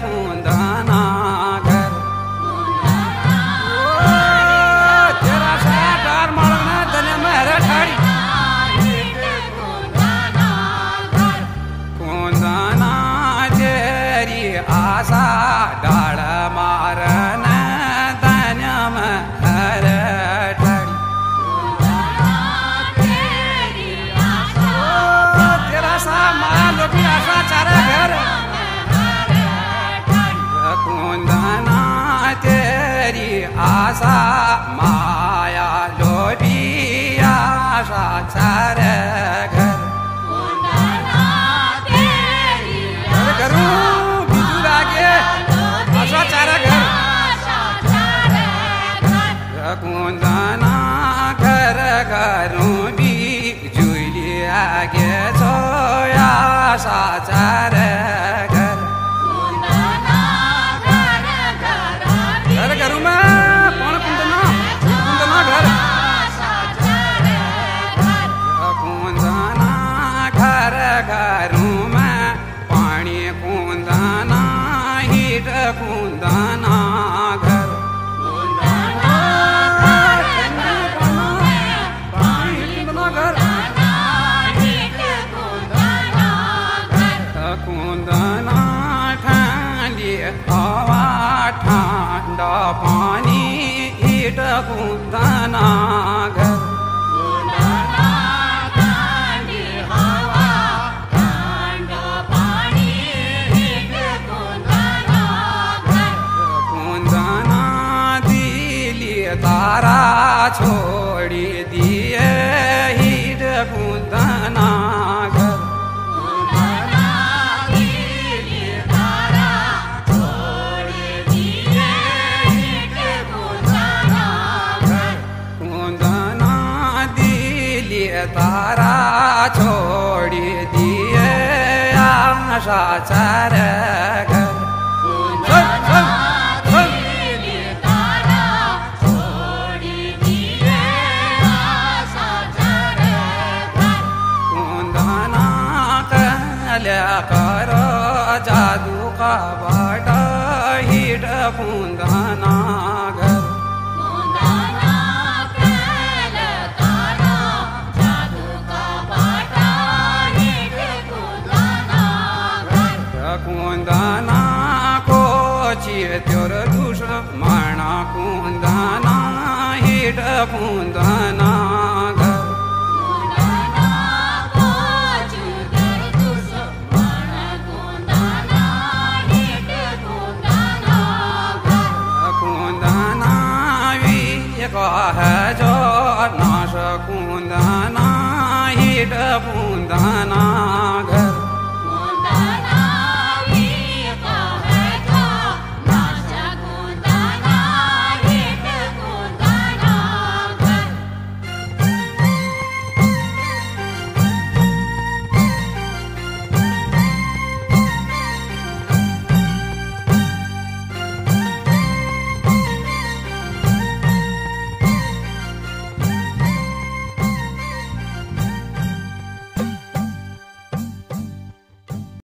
कुंदना घर तेरा साटार मळना धन्य मेहरा ठाड़ी कुंदना तेरी आशा डाल मारन धन्य मेहरा ठाड़ी तेरा सा माल भी आशा चारा घर कुंदना तेरी आशा माया लोभी आशा चार घर करूं बिजू लागे आशा चार घर कुंदना घर घरों भी जुली आगे सोया आशा चार घर करूं मैं कौन कुंदना कुंदना घर कुंदना घर घरों में पानी कुंदना हीट कुंदना घर कुंदना ठंडी हवा ठंडा पानी हीट कुंदना घर कुंदना दिली तारा छोड़ी दिए हीट कुंदना घर तारा छोड़ी दिए आशा चार घर कुंदना कल्या करो जादू का बाटा हीट कुंदना घर कुंदना को चित्तर दुश्मन कुंदना हीट कुंदना घर कुंदना वी कह जो नाश कुंदना हीट